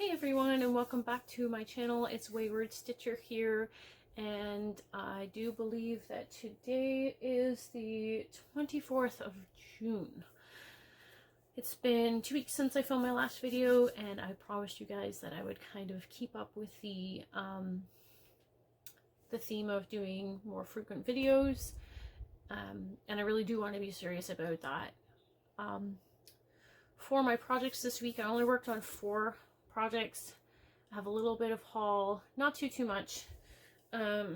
Hey everyone, and welcome back to my channel. It's Wayward Stitcher here, and I do believe that today is the 24th of June. It's been 2 weeks since I filmed my last video, and I promised you guys that I would kind of keep up with the theme of doing more frequent videos, and I really do want to be serious about that. For my projects this week, I only worked on 4 projects. I have a little bit of haul, not too much, yeah,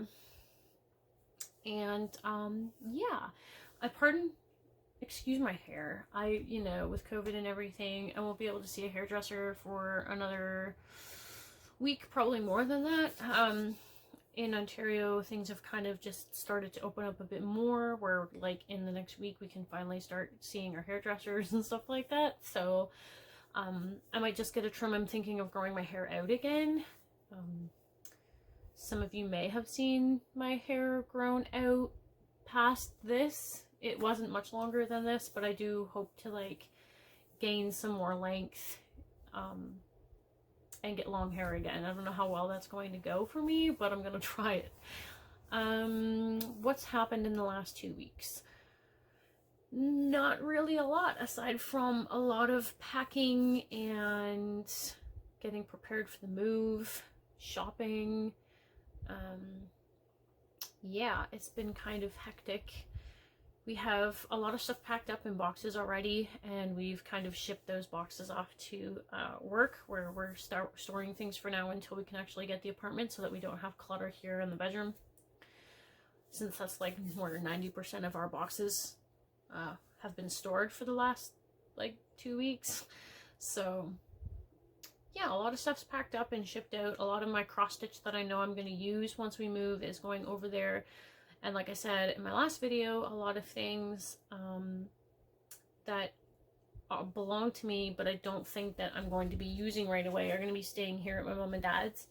excuse my hair. With COVID and everything, I won't be able to see a hairdresser for another week, probably more than that. In Ontario, things have kind of just started to open up a bit more, where like in the next week we can finally start seeing our hairdressers and stuff like that. So I might just get a trim. I'm thinking of growing my hair out again. Some of you may have seen my hair grown out past this. It wasn't much longer than this, but I do hope to like gain some more length and get long hair again. I don't know how well that's going to go for me, but I'm gonna try it. What's happened in the last 2 weeks? Not really a lot, aside from a lot of packing and getting prepared for the move, shopping. Yeah, it's been kind of hectic. We have a lot of stuff packed up in boxes already, and we've kind of shipped those boxes off to work, where we're storing things for now until we can actually get the apartment, so that we don't have clutter here in the bedroom, since that's like more than 90% of our boxes have been stored for the last like 2 weeks. So yeah, a lot of stuff's packed up and shipped out. A lot of my cross stitch that I know I'm going to use once we move is going over there. And like I said in my last video, a lot of things that belong to me, but I don't think that I'm going to be using right away, are going to be staying here at my mom and dad's.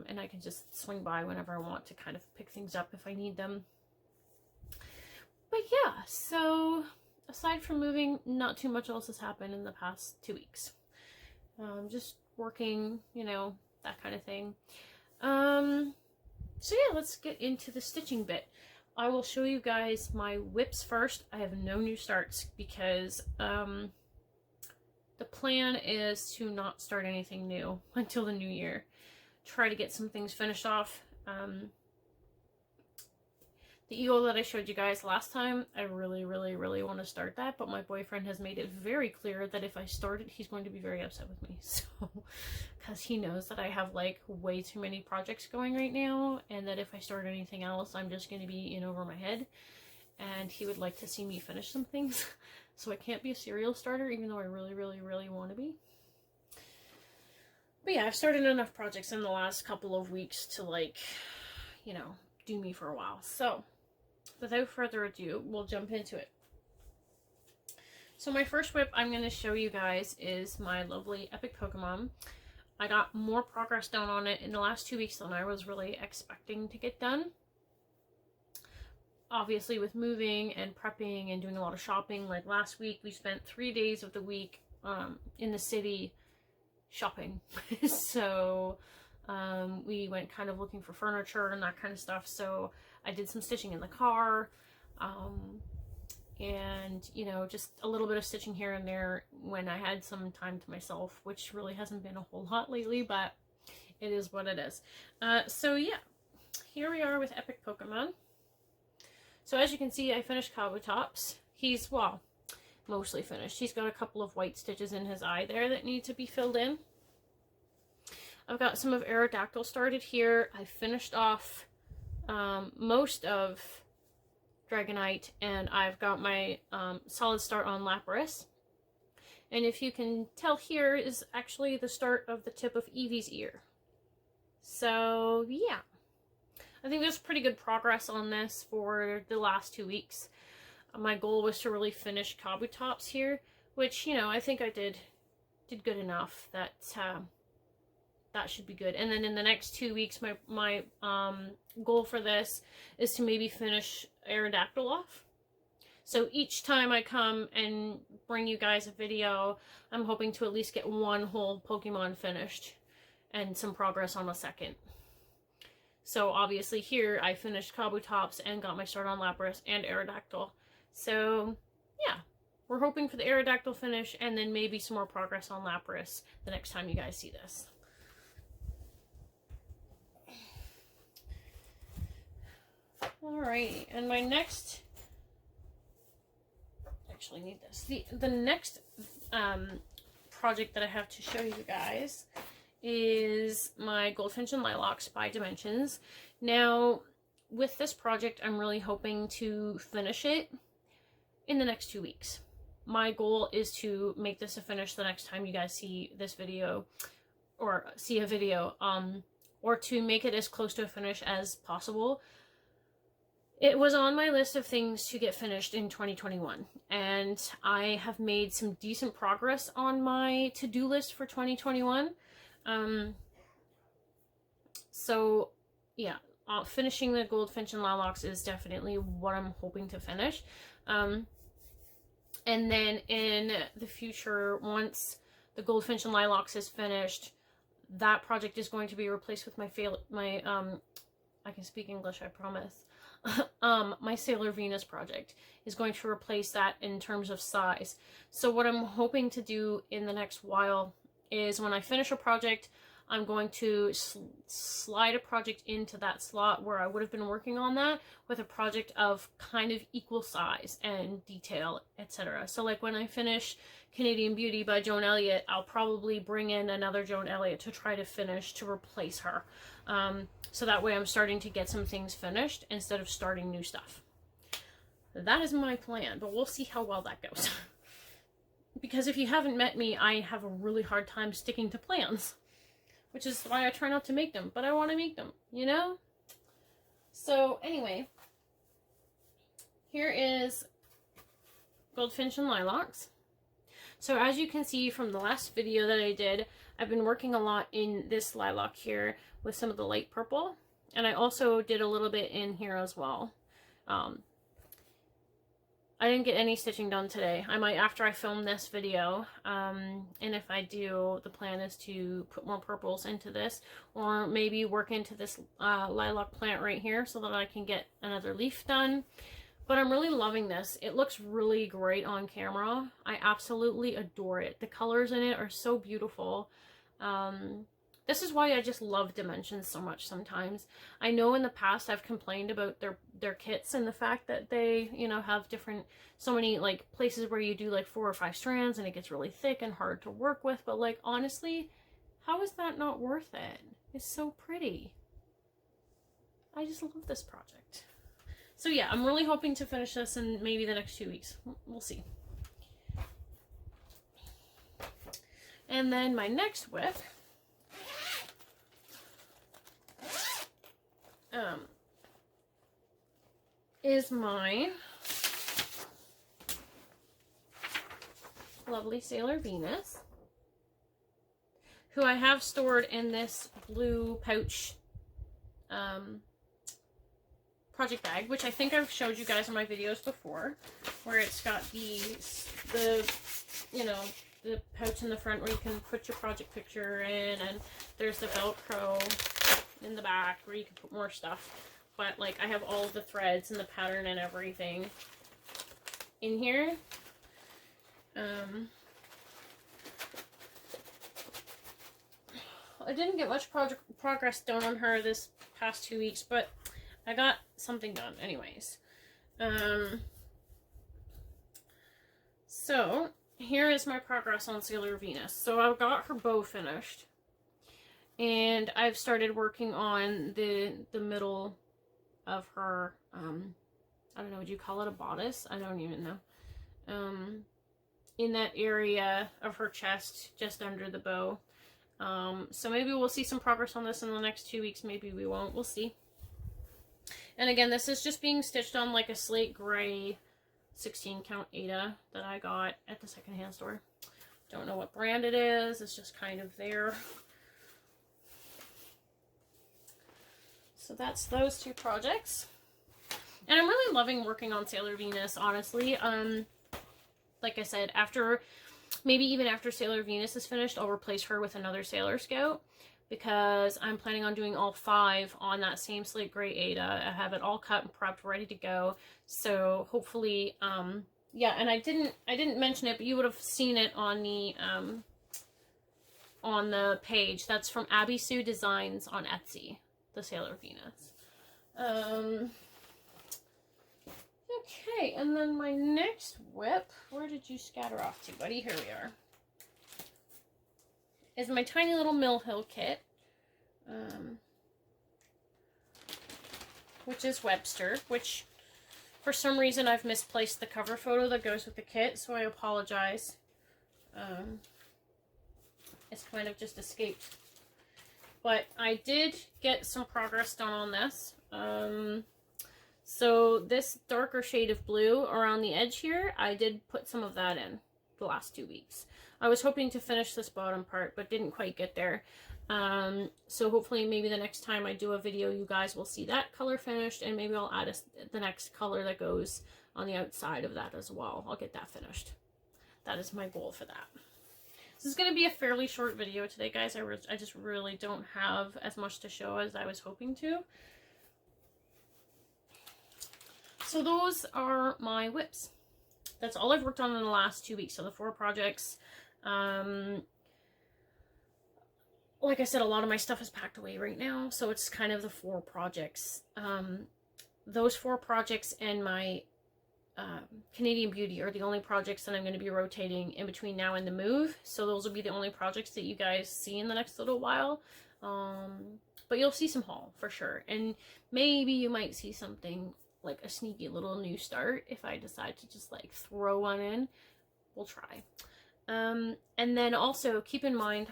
And I can just swing by whenever I want to kind of pick things up if I need them. But yeah, so aside from moving, not too much else has happened in the past 2 weeks. Just working, that kind of thing. So yeah, let's get into the stitching bit. I will show you guys my whips first. I have no new starts because the plan is to not start anything new until the new year. Try to get some things finished off. The eagle that I showed you guys last time, I really want to start that, but my boyfriend has made it very clear that if I start it, he's going to be very upset with me. So, because he knows that I have like way too many projects going right now, and that if I start anything else, I'm just going to be in over my head, and he would like to see me finish some things. So I can't be a serial starter, even though I really want to be. But yeah, I've started enough projects in the last couple of weeks to like, do me for a while. So without further ado, we'll jump into it. So my first whip I'm going to show you guys is my lovely Epic Pokemon. I got more progress done on it in the last 2 weeks than I was really expecting to get done. Obviously with moving and prepping and doing a lot of shopping, like last week we spent 3 days of the week in the city shopping. So we went kind of looking for furniture and that kind of stuff. So I did some stitching in the car, and just a little bit of stitching here and there when I had some time to myself, which really hasn't been a whole lot lately, but it is what it is. So yeah, here we are with Epic Pokemon. So as you can see, I finished Kabutops. He's, well, mostly finished. He's got a couple of white stitches in his eye there that need to be filled in. I've got some of Aerodactyl started here. I finished off most of Dragonite, and I've got my solid start on Lapras. And if you can tell, here is actually the start of the tip of Eevee's ear. So yeah, I think there's pretty good progress on this for the last 2 weeks. My goal was to really finish Kabutops here, which, I think I did good enough. That that should be good. And then in the next 2 weeks, my goal for this is to maybe finish Aerodactyl off. So each time I come and bring you guys a video, I'm hoping to at least get one whole Pokemon finished and some progress on the second. So obviously here I finished Kabutops and got my start on Lapras and Aerodactyl. So yeah, we're hoping for the Aerodactyl finish and then maybe some more progress on Lapras the next time you guys see this. Alright, and my next, actually need this. The next project that I have to show you guys is my Goldfinch and Lilacs by Dimensions. Now, with this project, I'm really hoping to finish it in the next 2 weeks. My goal is to make this a finish the next time you guys see this video, or see a video, or to make it as close to a finish as possible. It was on my list of things to get finished in 2021, and I have made some decent progress on my to-do list for 2021. So yeah, finishing the Goldfinch and Lilacs is definitely what I'm hoping to finish. And then in the future, once the Goldfinch and Lilacs is finished, that project is going to be replaced with I can speak English, I promise. My Sailor Venus project is going to replace that in terms of size. So what I'm hoping to do in the next while is when I finish a project, I'm going to slide a project into that slot where I would have been working on that with a project of kind of equal size and detail, etc. So like when I finish Canadian Beauty by Joan Elliott, I'll probably bring in another Joan Elliott to try to finish to replace her. So that way I'm starting to get some things finished instead of starting new stuff. That is my plan, but we'll see how well that goes. Because if you haven't met me, I have a really hard time sticking to plans. Which is why I try not to make them, but I want to make them, you know? So anyway, here is Goldfinch and Lilacs. So as you can see from the last video that I did, I've been working a lot in this lilac here with some of the light purple. And I also did a little bit in here as well. I didn't get any stitching done today. I might after I film this video, and if I do, the plan is to put more purples into this, or maybe work into this lilac plant right here so that I can get another leaf done. But I'm really loving this. It looks really great on camera. I absolutely adore it. The colors in it are so beautiful. This is why I just love Dimensions so much sometimes. I know in the past I've complained about their kits and the fact that they, you know, have so many like places where you do like 4 or 5 strands and it gets really thick and hard to work with. But like, honestly, how is that not worth it? It's so pretty. I just love this project. So yeah, I'm really hoping to finish this in maybe the next 2 weeks. We'll see. And then my next whip is my lovely Sailor Venus, who I have stored in this blue pouch project bag, which I think I've showed you guys in my videos before, where it's got the you know, the pouch in the front where you can put your project picture in, and there's the Velcro in the back where you can put more stuff. But like, I have all of the threads and the pattern and everything in here. I didn't get much progress done on her this past 2 weeks, but I got something done anyways. So here is my progress on Sailor Venus. So I've got her bow finished, and I've started working on the middle of her, I don't know, would you call it a bodice? I don't even know. In that area of her chest, just under the bow. So maybe we'll see some progress on this in the next 2 weeks. Maybe we won't. We'll see. And again, this is just being stitched on like a slate gray 16 count Ada that I got at the secondhand store. Don't know what brand it is. It's just kind of there. So that's those 2 projects. And I'm really loving working on Sailor Venus, honestly. Like I said, maybe even after Sailor Venus is finished, I'll replace her with another Sailor Scout, because I'm planning on doing all 5 on that same slate gray Ada. I have it all cut and prepped, ready to go. So hopefully, yeah, and I didn't mention it, but you would have seen it on the page. That's from Abby Sue Designs on Etsy, the Sailor Venus. Okay, and then my next whip, where did you scatter off to, buddy? Here we are. Is my tiny little Mill Hill kit, which is Webster, which for some reason I've misplaced the cover photo that goes with the kit, so I apologize. It's kind of just escaped. But I did get some progress done on this. So this darker shade of blue around the edge here, I did put some of that in the last 2 weeks. I was hoping to finish this bottom part, but didn't quite get there. So hopefully maybe the next time I do a video, you guys will see that color finished, and maybe I'll add the next color that goes on the outside of that as well. I'll get that finished. That is my goal for that. This is going to be a fairly short video today, guys. I just really don't have as much to show as I was hoping to. So those are my whips. That's all I've worked on in the last 2 weeks. So the 4 projects. Like I said, a lot of my stuff is packed away right now, so it's kind of the 4 projects. Those 4 projects and my Canadian Beauty are the only projects that I'm going to be rotating in between now and the move. So those will be the only projects that you guys see in the next little while. But you'll see some haul for sure, and maybe you might see something like a sneaky little new start if I decide to just like throw one in. We'll try. And then also keep in mind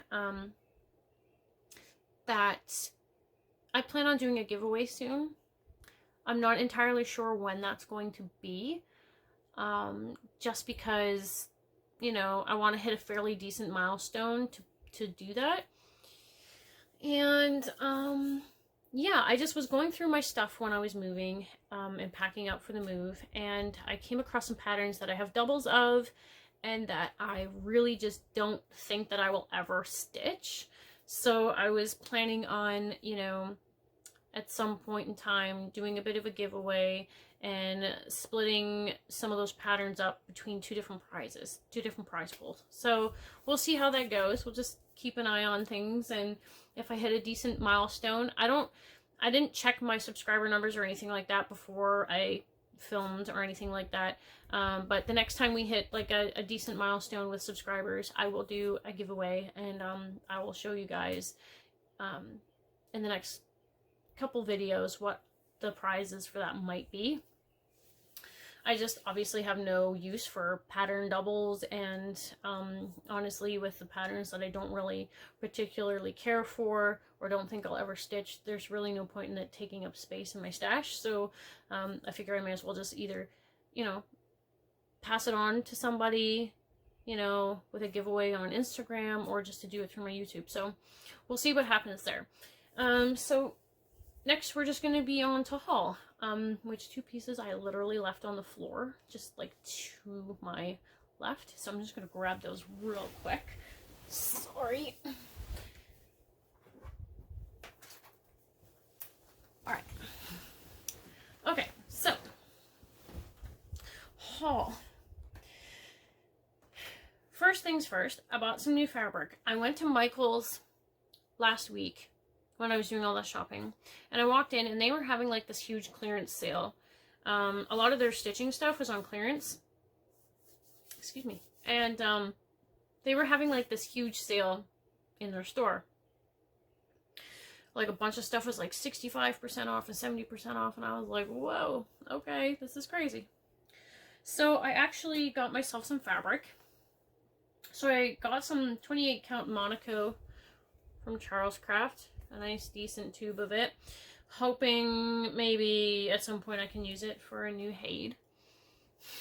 that I plan on doing a giveaway soon. I'm not entirely sure when that's going to be, just because, you know, I want to hit a fairly decent milestone to do that. And yeah, I just was going through my stuff when I was moving and packing up for the move, and I came across some patterns that I have doubles of and that I really just don't think that I will ever stitch. So I was planning on, you know, at some point in time doing a bit of a giveaway and splitting some of those patterns up between 2 different prizes, 2 different prize pools. So we'll see how that goes. We'll just keep an eye on things, and if I hit a decent milestone, I didn't check my subscriber numbers or anything like that before I filmed or anything like that. But the next time we hit like a decent milestone with subscribers, I will do a giveaway, and I will show you guys in the next couple videos what the prizes for that might be. I just obviously have no use for pattern doubles, and honestly, with the patterns that I don't really particularly care for or don't think I'll ever stitch, there's really no point in it taking up space in my stash. So I figure I may as well just either, you know, pass it on to somebody, you know, with a giveaway on Instagram, or just to do it through my YouTube. So we'll see what happens there. So next we're just going to be on to haul, which 2 pieces I literally left on the floor, just like to my left. So I'm just going to grab those real quick. Sorry. All right. Okay, so haul. First things first, I bought some new fabric. I went to Michael's last week when I was doing all that shopping, and I walked in and they were having like this huge clearance sale. A lot of their stitching stuff was on clearance. Excuse me. And they were having like this huge sale in their store. Like a bunch of stuff was like 65% off and 70% off, and I was like, whoa, okay, this is crazy. So I actually got myself some fabric. So I got some 28 count Monaco from Charles Craft, a nice decent tube of it, hoping maybe at some point I can use it for a new Haid.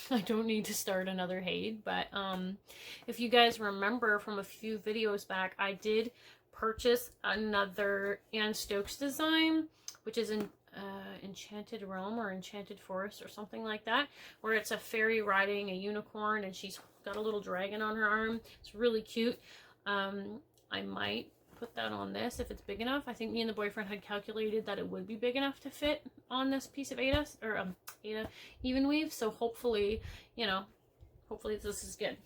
I don't need to start another Haid, but if you guys remember from a few videos back, I did purchase another Ann Stokes design, which is in Enchanted Realm or Enchanted Forest or something like that, where it's a fairy riding a unicorn and she's got a little dragon on her arm. It's really cute. I might put that on this if it's big enough. I think me and the boyfriend had calculated that it would be big enough to fit on this piece of Ada, or Ada even weave. So hopefully, you know, hopefully this is good.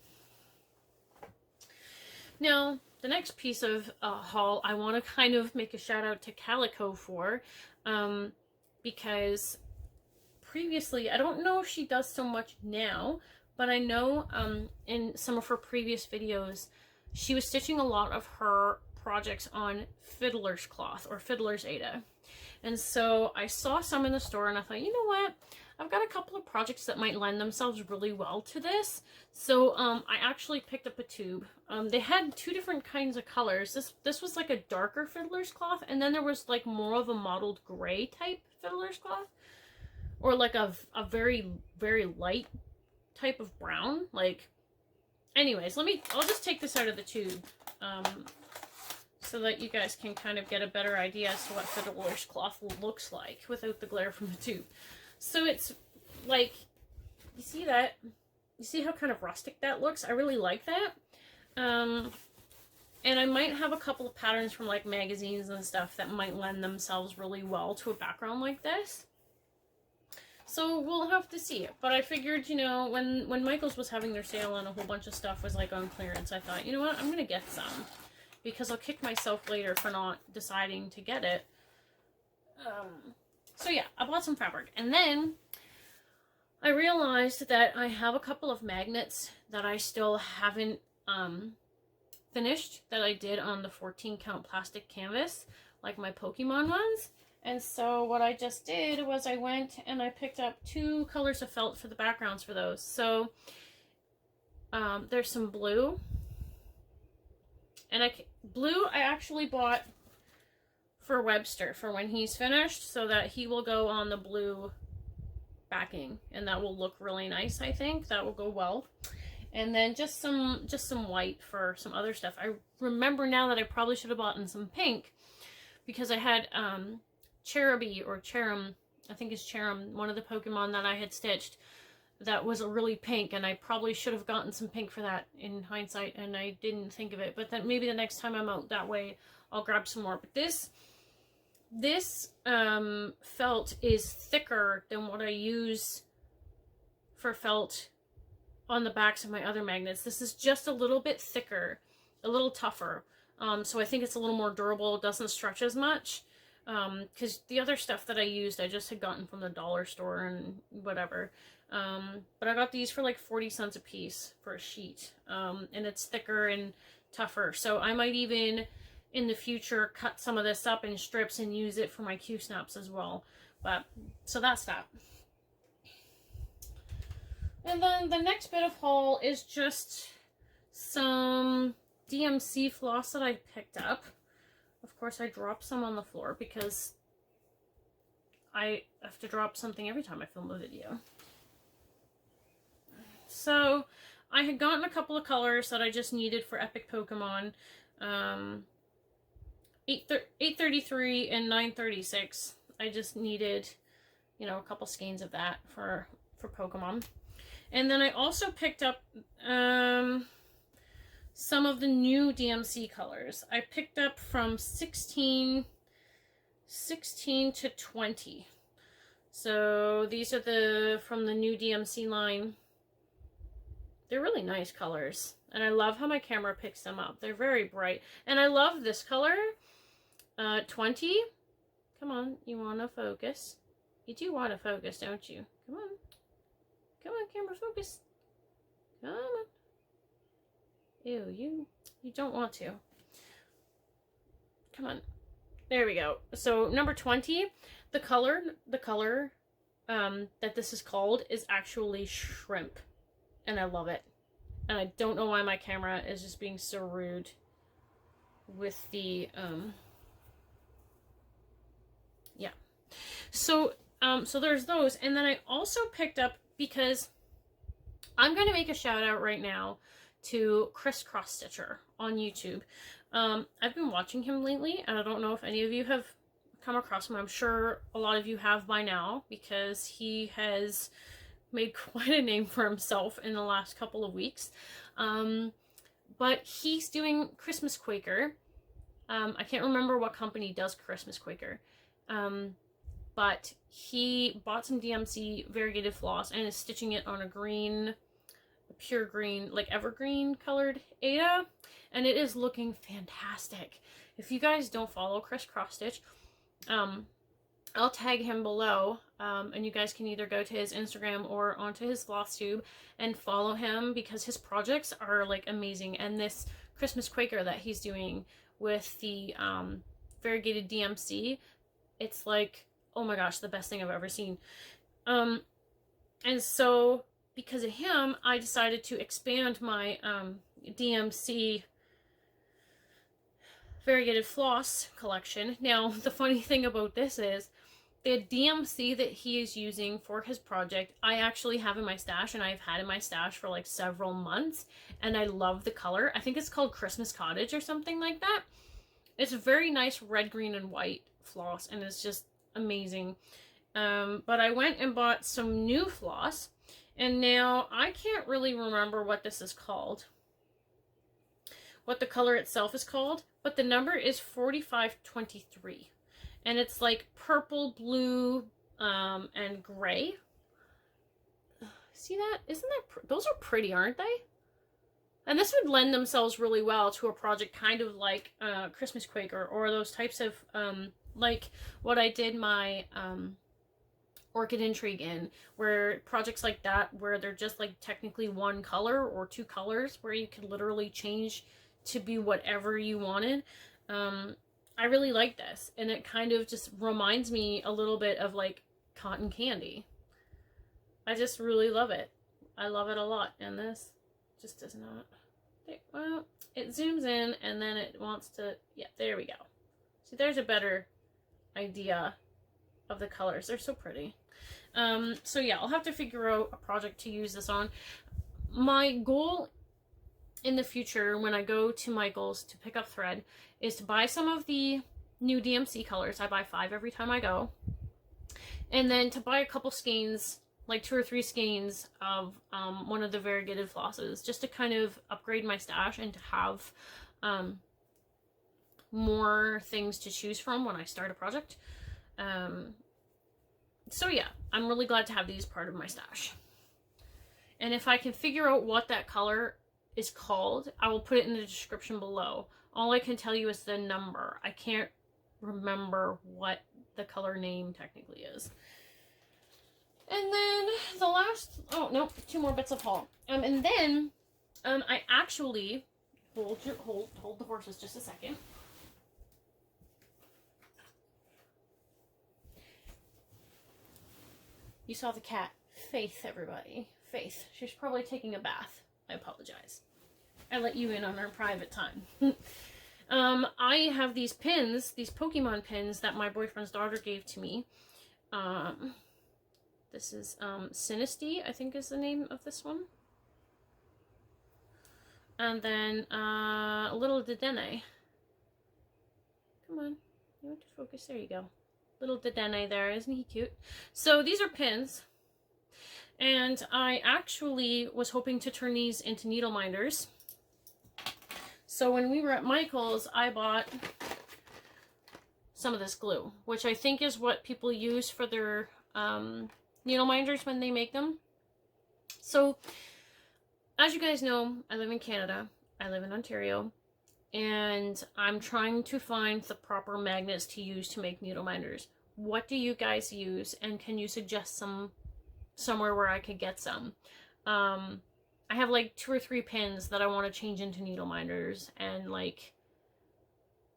Now, the next piece of haul I want to kind of make a shout out to Calico for, because previously, I don't know if she does so much now, but I know in some of her previous videos, she was stitching a lot of her projects on fiddler's cloth or fiddler's Ada. And so I saw some in the store and I thought, you know what? I've got a couple of projects that might lend themselves really well to this. So I actually picked up a tube. They had two different kinds of colors. This was like a darker fiddler's cloth, and then there was like more of a mottled gray type fiddler's cloth, or like a very, very light type of brown. Like, anyways, I'll just take this out of the tube so that you guys can kind of get a better idea as to what fiddler's cloth looks like without the glare from the tube. So it's like, you see that? You see how kind of rustic that looks? I really like that. And I might have a couple of patterns from like magazines and stuff that might lend themselves really well to a background like this. So we'll have to see it. But I figured, you know, when Michael's was having their sale and a whole bunch of stuff was like on clearance, I thought, you know what, I'm going to get some. Because I'll kick myself later for not deciding to get it. So yeah, I bought some fabric. And then I realized that I have a couple of magnets that I still haven't finished that I did on the 14 count plastic canvas, like my Pokemon ones. And so what I just did was I went and I picked up 2 colors of felt for the backgrounds for those. So there's some blue. And blue I actually bought for Webster for when he's finished, so that he will go on the blue backing, and that will look really nice. I think that will go well. And then just some white for some other stuff. I remember now that I probably should have bought in some pink, because I had Cherubi or Cherum, I think it's Cherum, one of the Pokemon that I had stitched that was a really pink, and I probably should have gotten some pink for that in hindsight, and I didn't think of it. But then maybe the next time I'm out that way, I'll grab some more. But this felt is thicker than what I use for felt on the backs of my other magnets. This is just a little bit thicker, a little tougher. So I think it's a little more durable. It doesn't stretch as much. Because the other stuff that I used, I just had gotten from the dollar store and whatever. But I got these for like 40 cents a piece for a sheet. And it's thicker and tougher. So I might even, in the future, cut some of this up in strips and use it for my Q-snaps as well. But, so that's that. And then the next bit of haul is just some DMC floss that I picked up. Of course, I dropped some on the floor because I have to drop something every time I film a video. So, I had gotten a couple of colors that I just needed for Epic Pokemon. 833 and 936. I just needed, you know, a couple skeins of that for Pokemon. And then I also picked up some of the new DMC colors. I picked up from 16 to 20. So these are from the new DMC line. They're really nice colors. And I love how my camera picks them up. They're very bright. And I love this color. 20. Come on, you want to focus. You do want to focus, don't you? Come on. Come on, camera, focus. Come on. Ew, you don't want to. Come on. There we go. So number 20, the color that this is called is actually shrimp. And I love it. And I don't know why my camera is just being so rude with the yeah. So there's those. And then I also picked up, because I'm going to make a shout out right now to Chris Cross Stitcher on YouTube. I've been watching him lately, and I don't know if any of you have come across him. I'm sure a lot of you have by now, because he has made quite a name for himself in the last couple of weeks. But he's doing Christmas Quaker. I can't remember what company does Christmas Quaker. But he bought some DMC variegated floss and is stitching it on a green, a pure green, like evergreen colored Ada. And it is looking fantastic. If you guys don't follow Chris Cross Stitch, I'll tag him below, and you guys can either go to his Instagram or onto his Flosstube and follow him, because his projects are like amazing. And this Christmas Quaker that he's doing with the variegated DMC, it's like, oh my gosh, the best thing I've ever seen. And so because of him, I decided to expand my DMC variegated floss collection. Now, the funny thing about this is the DMC that he is using for his project, I actually have in my stash, and I've had in my stash for like several months, and I love the color. I think it's called Christmas Cottage or something like that. It's a very nice red, green, and white floss, and it's just amazing. But I went and bought some new floss, and now I can't really remember what this is called, what the color itself is called, but the number is 4523, and it's like purple, blue, and gray. See that? Isn't that, those are pretty, aren't they? And this would lend themselves really well to a project kind of like Christmas Quaker, or those types of, like what I did my Orchid Intrigue in, where projects like that, where they're just like technically one color or two colors, where you could literally change to be whatever you wanted. I really like this, and it kind of just reminds me a little bit of like cotton candy. I just really love it. I love it a lot, and this just does not, well, it zooms in and then it wants to, yeah, there we go. See, there's a better idea of the colors. They're so pretty. So yeah, I'll have to figure out a project to use this on. My goal in the future, when I go to Michael's to pick up thread, is to buy some of the new DMC colors. I buy 5 every time I go. And then to buy a couple skeins, like 2 or 3 skeins of one of the variegated flosses, just to kind of upgrade my stash and to have more things to choose from when I start a project. So yeah, I'm really glad to have these part of my stash. And if I can figure out what that color is called, I will put it in the description below. All I can tell you is the number. I can't remember what the color name technically is. And then the last, oh no, 2 more bits of haul. And then I actually, hold the horses just a second. You saw the cat. Faith, everybody. Faith. She's probably taking a bath. I apologize. I let you in on our private time. I have these pins, these Pokemon pins that my boyfriend's daughter gave to me. This is Sinisty, I think is the name of this one. And then a little Dedenne. Come on, you want to focus? There you go. Little Dedenne there, isn't he cute? So these are pins. And I actually was hoping to turn these into needle minders. So when we were at Michael's, I bought some of this glue, which I think is what people use for their needle minders when they make them. So, as you guys know, I live in Canada. I live in Ontario. And I'm trying to find the proper magnets to use to make needle minders. What do you guys use? And can you suggest some somewhere where I could get some? I have like 2 or 3 pins that I want to change into needle minders, and like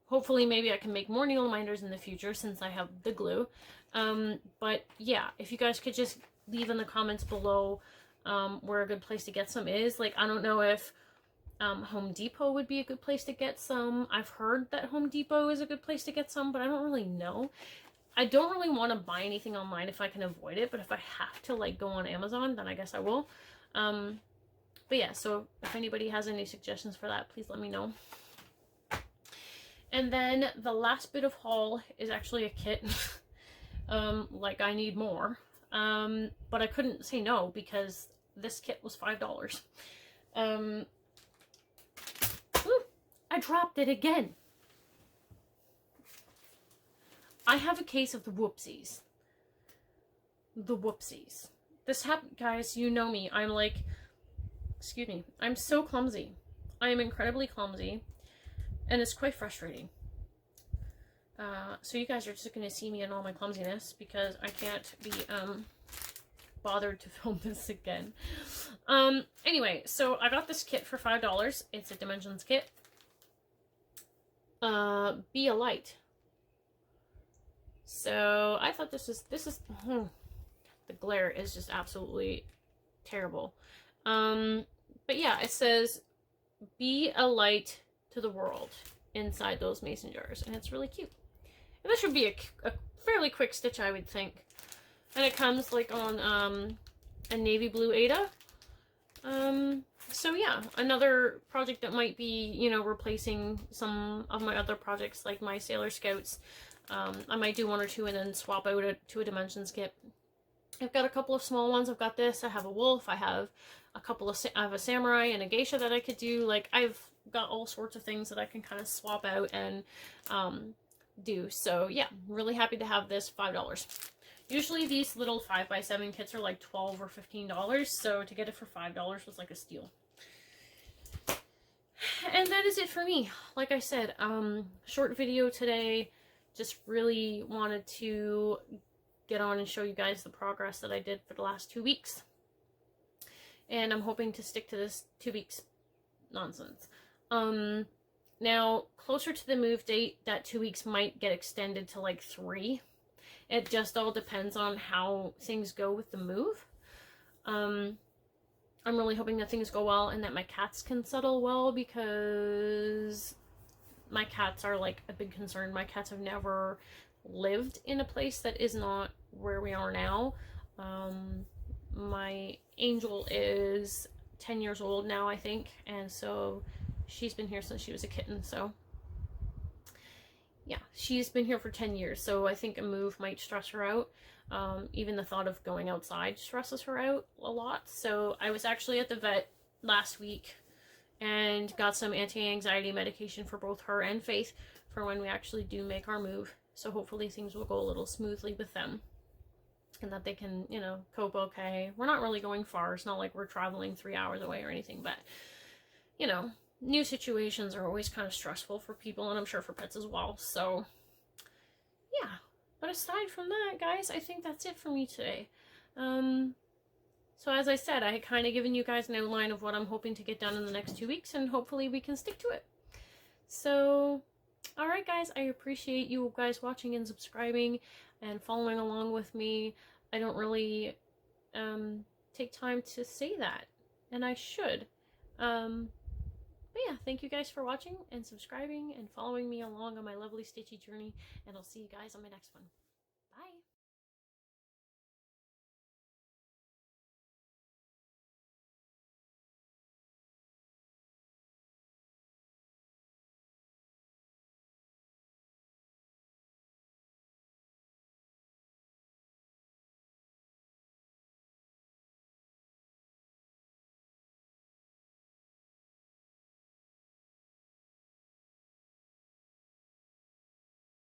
hopefully maybe I can make more needle minders in the future since I have the glue. But yeah, if you guys could just leave in the comments below where a good place to get some is. Like, I don't know if Home Depot would be a good place to get some. I've heard that Home Depot is a good place to get some, but I don't really know. I don't really want to buy anything online if I can avoid it, but if I have to like go on Amazon, then I guess I will. But yeah, so if anybody has any suggestions for that, please let me know. And then the last bit of haul is actually a kit. Like I need more. But I couldn't say no because this kit was $5. Ooh, I dropped it again. I have a case of the whoopsies. The whoopsies. This happened, guys, you know me. I'm like, excuse me, I'm so clumsy. I am incredibly clumsy, and it's quite frustrating. So you guys are just going to see me in all my clumsiness because I can't be bothered to film this again. Anyway, so I got this kit for $5. It's a Dimensions kit. Be a Light. So I thought this is the glare is just absolutely terrible. But yeah, it says be a light to the world inside those mason jars, and it's really cute. And this should be a fairly quick stitch, I would think. And it comes like on a navy blue Aida. So yeah, another project that might be, you know, replacing some of my other projects like my Sailor Scouts. I might do one or two and then swap out to a Dimensions kit. I've got a couple of small ones. I've got this. I have a wolf. I have a couple of, I have a samurai and a geisha that I could do. Like, I've got all sorts of things that I can kind of swap out and do. So yeah, really happy to have this. $5. Usually these little 5x7 kits are like $12 or $15. So to get it for $5 was like a steal. And that is it for me. Like I said, short video today. Just really wanted to get on and show you guys the progress that I did for the last 2 weeks. And I'm hoping to stick to this 2 weeks nonsense. Now, closer to the move date, that 2 weeks might get extended to like 3. It just all depends on how things go with the move. I'm really hoping that things go well and that my cats can settle well, because my cats are like a big concern. My cats have never lived in a place that is not where we are now. My Angel is 10 years old now, I think, and so she's been here since she was a kitten. So yeah, she's been here for 10 years, so I think a move might stress her out. Even the thought of going outside stresses her out a lot. So I was actually at the vet last week and got some anti-anxiety medication for both her and Faith for when we actually do make our move. So hopefully things will go a little smoothly with them and that they can, you know, cope okay. We're not really going far. It's not like we're traveling 3 hours away or anything, but, you know, new situations are always kind of stressful for people, and I'm sure for pets as well. So yeah, but aside from that, guys, I think that's it for me today. So as I said, I had kind of given you guys an outline of what I'm hoping to get done in the next 2 weeks, and hopefully we can stick to it. So, alright guys, I appreciate you guys watching and subscribing and following along with me. I don't really take time to say that, and I should. But yeah, thank you guys for watching and subscribing and following me along on my lovely stitchy journey, and I'll see you guys on my next one.